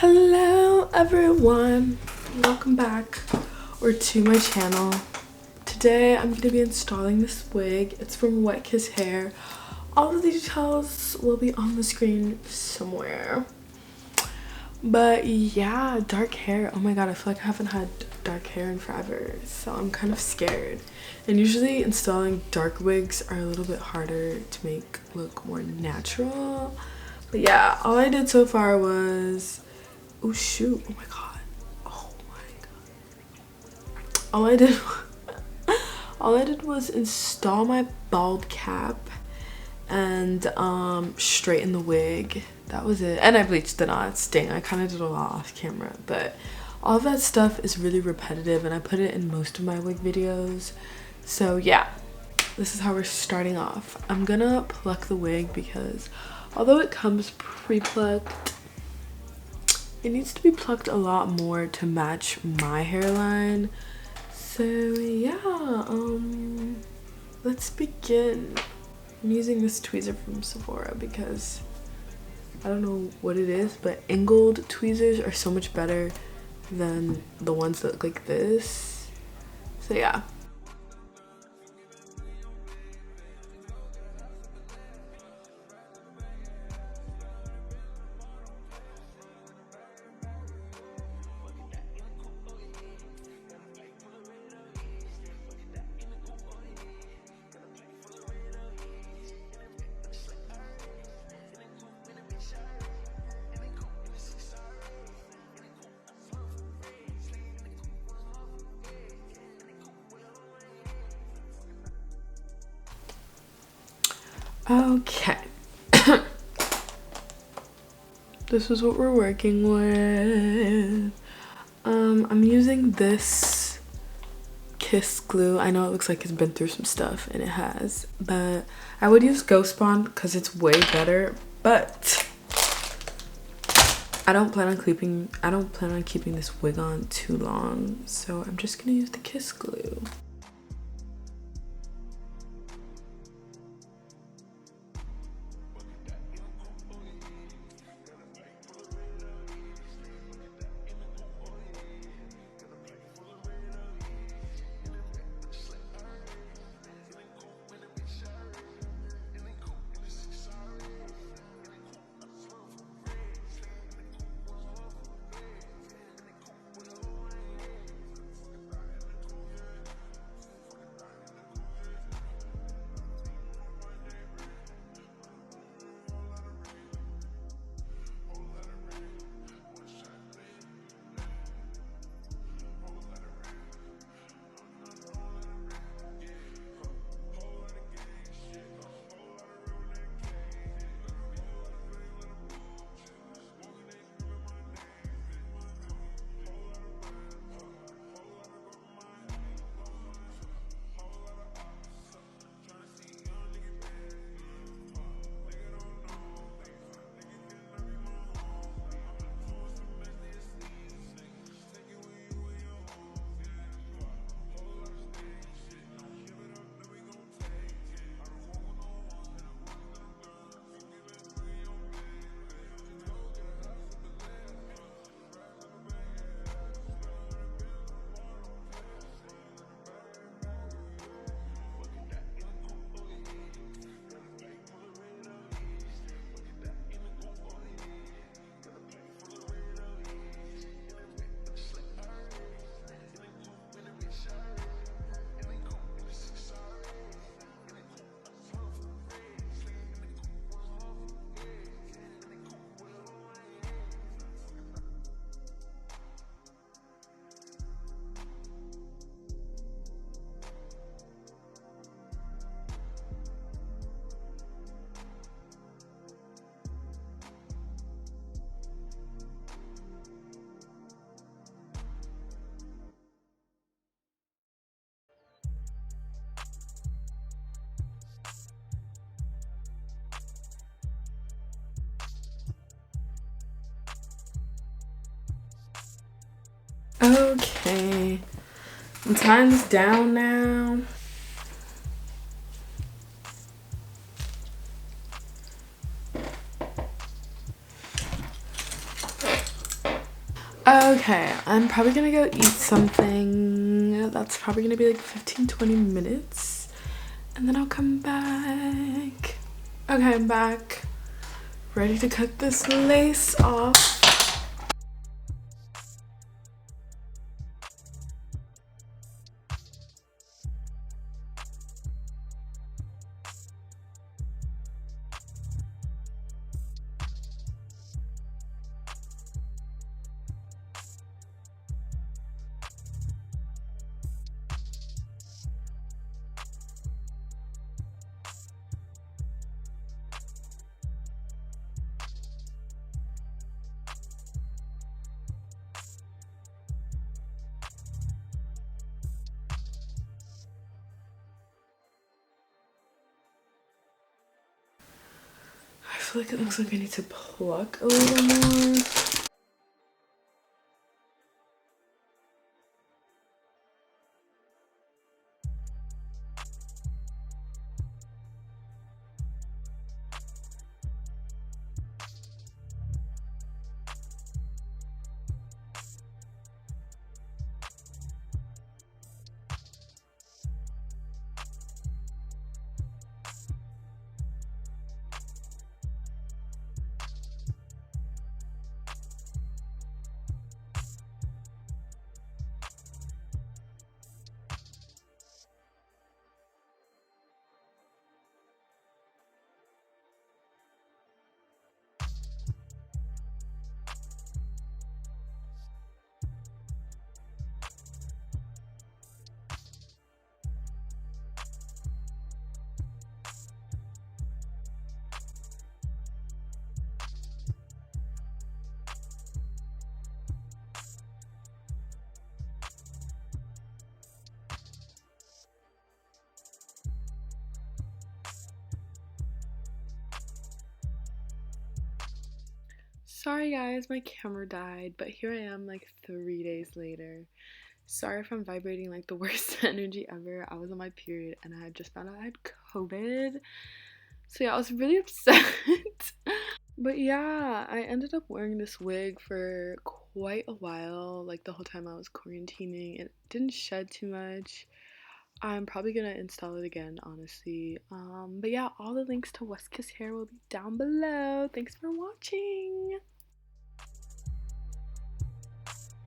Hello everyone, welcome back to my channel. Today I'm going to be installing this wig. It's from Wet Kiss Hair. All of the details will be on the screen somewhere. But yeah, dark hair. Oh my god, I feel like I haven't had dark hair in forever, so I'm kind of scared. And usually installing dark wigs are a little bit harder to make look more natural. But yeah, all I did so far was oh shoot, oh my god, all I did was install my bald cap and straighten the wig. That was it. And I bleached the knots. Dang, I kind of did a lot off camera, but all of that stuff is really repetitive and I put it in most of my wig videos. So yeah, this is how we're starting off. I'm gonna pluck the wig because although it comes pre-plucked, it needs to be plucked a lot more to match my hairline. So yeah, let's begin. I'm using this tweezer from Sephora because I don't know what it is, but angled tweezers are so much better than the ones that look like this. So yeah. Okay. This is what we're working with. I'm using this Kiss glue. I know it looks like it's been through some stuff, and it has, but I would use Ghost Bond because it's way better, but I don't plan on keeping this wig on too long, so I'm just gonna use the Kiss glue. Okay, I'm tying this down now. Okay, I'm probably gonna go eat something. That's probably gonna be like 15-20 minutes. And then I'll come back. Okay, I'm back. Ready to cut this lace off. I feel like it looks like I need to pluck a little more. Sorry guys, my camera died, but here I am like 3 days later. Sorry if I'm vibrating like the worst energy ever. I was on my period and I had just found out I had COVID. So yeah, I was really upset. But yeah, I ended up wearing this wig for quite a while, like the whole time I was quarantining. It didn't shed too much. I'm probably gonna install it again, honestly. But yeah, all the links to West Kiss Hair will be down below. Thanks for watching.